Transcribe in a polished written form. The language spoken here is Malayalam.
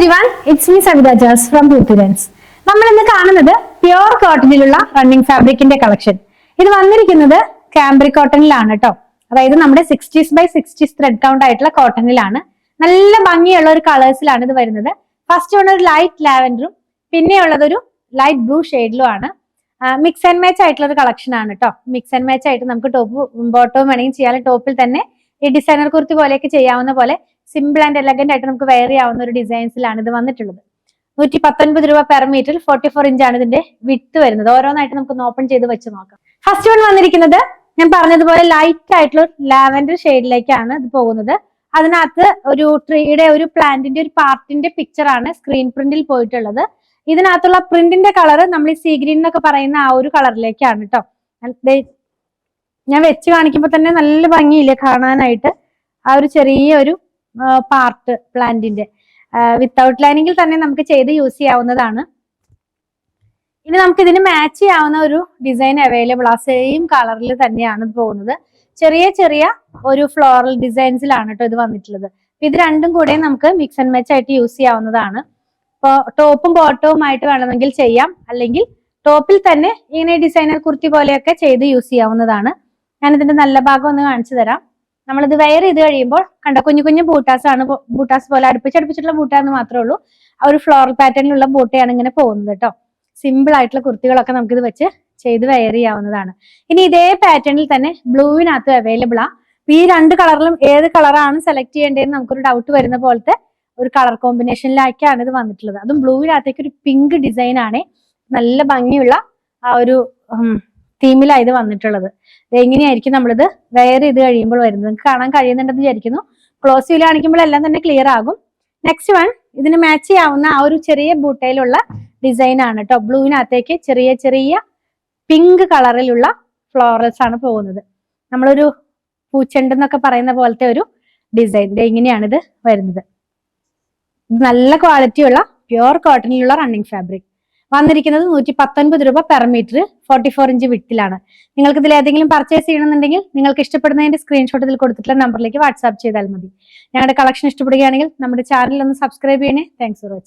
everyone, it's me Savita Jas from Poothirans. നമ്മൾ ഇന്ന് കാണുന്നത് പ്യുവർ കോട്ടണിലുള്ള റണ്ണിങ് ഫാബ്രിക്കിന്റെ കളക്ഷൻ. ഇത് വന്നിരിക്കുന്നത് കാംബ്രിക് കോട്ടണിലാണ് കേട്ടോ. അതായത് നമ്മുടെ 60s by 60s thread count ആയിട്ടുള്ള കോട്ടണിലാണ്. നല്ല ഭംഗിയുള്ള ഒരു കളേഴ്സിലാണ് ഇത് വരുന്നത്. ഫസ്റ്റ് വൺ ഒരു ലൈറ്റ് ലാവൻഡറും പിന്നെയുള്ളത് ഒരു ലൈറ്റ് ബ്ലൂ ഷെയ്ഡിലും ആണ്. മിക്സ് ആൻഡ് മാച്ച് ആയിട്ടുള്ള ഒരു കളക്ഷൻ ആണ് കേട്ടോ. മിക്സ് ആൻഡ് മാച്ച് ആയിട്ട് നമുക്ക് ടോപ്പ് ബോട്ടവും വേണമെങ്കിൽ ചെയ്യാൻ, ടോപ്പിൽ തന്നെ ഈ ഡിസൈനർ കുർത്തി പോലെയൊക്കെ ചെയ്യാവുന്ന പോലെ സിമ്പിൾ ആൻഡ് എലഗന്റ് ആയിട്ട് നമുക്ക് വെയർ ചെയ്യാവുന്ന ഒരു ഡിസൈൻസിലാണ് ഇത് വന്നിട്ടുള്ളത്. 119 രൂപ പെർ മീറ്റർ, 44 ഇഞ്ചാണ് ഇതിന്റെ വിഡ്ത്ത് വരുന്നത്. ഓരോന്നായിട്ട് നമുക്ക് ഓപ്പൺ ചെയ്ത് വെച്ച് നോക്കാം. ഫസ്റ്റ് വൺ വന്നിരിക്കുന്നത് ഞാൻ പറഞ്ഞതുപോലെ ലൈറ്റ് ആയിട്ടുള്ള ലാവൻഡർ ഷെയ്ഡിലേക്കാണ് ഇത് പോകുന്നത്. അതിനകത്ത് ഒരു ട്രീയുടെ ഒരു പ്ലാന്റിന്റെ ഒരു പാർട്ടിന്റെ പിക്ചർ ആണ് സ്ക്രീൻ പ്രിന്റിൽ പോയിട്ടുള്ളത്. ഇതിനകത്തുള്ള പ്രിന്റിന്റെ കളർ നമ്മൾ ഈ സീ ഗ്രീൻ എന്നൊക്കെ പറയുന്ന ആ ഒരു കളറിലേക്കാണ് കേട്ടോ. ഞാൻ വെച്ച് കാണിക്കുമ്പോൾ തന്നെ നല്ല ഭംഗിയില്ലേ കാണാനായിട്ട്. ആ ഒരു ചെറിയ ഒരു പാർട്ട് പ്ലാന്റിന്റെ വിത്തൗട്ട് ലൈനിങ്ങിൽ തന്നെ നമുക്ക് ചെയ്ത് യൂസ് ചെയ്യാവുന്നതാണ്. ഇനി നമുക്ക് ഇതിന് മാച്ച് ചെയ്യാവുന്ന ഒരു ഡിസൈൻ അവൈലബിൾ ആ സെയിം കളറിൽ തന്നെയാണ് പോകുന്നത്. ചെറിയ ചെറിയ ഒരു ഫ്ലോറൽ ഡിസൈൻസിലാണ് കേട്ടോ ഇത് വന്നിട്ടുള്ളത്. ഇത് രണ്ടും കൂടെ നമുക്ക് മിക്സ് ആൻഡ് മാച്ച് ആയിട്ട് യൂസ് ചെയ്യാവുന്നതാണ്. ഇപ്പോൾ ടോപ്പും ബോട്ടവും ആയിട്ട് വേണമെങ്കിൽ ചെയ്യാം, അല്ലെങ്കിൽ ടോപ്പിൽ തന്നെ ഇങ്ങനെ ഡിസൈനർ കുർത്തി പോലെയൊക്കെ ചെയ്ത് യൂസ് ചെയ്യാവുന്നതാണ്. ഞാനിതിന്റെ നല്ല ഭാഗം ഒന്ന് കാണിച്ചു തരാം. നമ്മളിത് വെയർ ചെയ്ത് കഴിയുമ്പോൾ കണ്ട കുഞ്ഞു കുഞ്ഞു ബൂട്ടാസ് ആണ്, ബൂട്ടാസ് പോലെ അടുപ്പിച്ചടുപ്പിച്ചിട്ടുള്ള ബൂട്ടാന്ന് മാത്രമേ ഉള്ളൂ. ആ ഒരു ഫ്ലോറൽ പാറ്റേണിലുള്ള ബൂട്ടയാണ് ഇങ്ങനെ പോകുന്നത് കേട്ടോ. സിമ്പിൾ ആയിട്ടുള്ള കുർത്തികളൊക്കെ നമുക്കിത് വെച്ച് ചെയ്ത് വെയർ ചെയ്യാവുന്നതാണ്. ഇനി ഇതേ പാറ്റേണിൽ തന്നെ ബ്ലൂവിനകത്ത് അവൈലബിൾ ആ. ഈ രണ്ട് കളറിലും ഏത് കളറാണ് സെലക്ട് ചെയ്യേണ്ടതെന്ന് നമുക്കൊരു ഡൗട്ട് വരുന്ന പോലത്തെ ഒരു കളർ കോമ്പിനേഷനിലേക്കാണ് ഇത് വന്നിട്ടുള്ളത്. അതും ബ്ലൂവിനകത്തേക്ക് ഒരു പിങ്ക് ഡിസൈൻ ആണ്. നല്ല ഭംഗിയുള്ള ആ ഒരു തീമിലാണ് ഇത് വന്നിട്ടുള്ളത്. എങ്ങനെയായിരിക്കും നമ്മളിത് വെയർ ചെയ്ത് കഴിയുമ്പോൾ വരുന്നത് നിങ്ങൾക്ക് കാണാൻ കഴിയുന്നുണ്ടെന്ന് വിചാരിക്കുന്നു. ക്ലോസ് വ്യൂ കാണിക്കുമ്പോൾ എല്ലാം തന്നെ ക്ലിയർ ആകും. നെക്സ്റ്റ് വൺ ഇതിന് മാച്ച് ചെയ്യാവുന്ന ആ ഒരു ചെറിയ ബൂട്ടയിലുള്ള ഡിസൈൻ ആണ് കേട്ടോ. ബ്ലൂവിനകത്തേക്ക് ചെറിയ ചെറിയ പിങ്ക് കളറിലുള്ള ഫ്ലോറൽസ് ആണ് പോകുന്നത്. നമ്മളൊരു പൂച്ചെണ്ട് എന്നൊക്കെ പറയുന്ന പോലത്തെ ഒരു ഡിസൈൻ. ഇങ്ങനെയാണ് ഇത് വരുന്നത്. നല്ല ക്വാളിറ്റിയുള്ള പ്യുവർ കോട്ടണിലുള്ള റണ്ണിങ് ഫാബ്രിക് വന്നിരിക്കുന്നത് 119 രൂപ പെർ മീറ്റർ, 44 ഇഞ്ച് വിഡ്ത്തിലാണ്. നിങ്ങൾക്ക് ഇതിൽ ഏതെങ്കിലും പർച്ചേസ് ചെയ്യണമെന്നുണ്ടെങ്കിൽ നിങ്ങൾക്ക് ഇഷ്ടപ്പെടുന്നതിന്റെ സ്ക്രീൻഷോട്ട് ഇതിൽ കൊടുത്തിട്ടുള്ള നമ്പറിലേക്ക് വാട്സ്ആപ്പ് ചെയ്താൽ മതി. ഞങ്ങളുടെ കളക്ഷൻ ഇഷ്ടപ്പെടുകയാണെങ്കിൽ നമ്മുടെ ചാനൽ ഒന്ന് സബ്സ്ക്രൈബ് ചെയ്യണേ. Thanks for watching.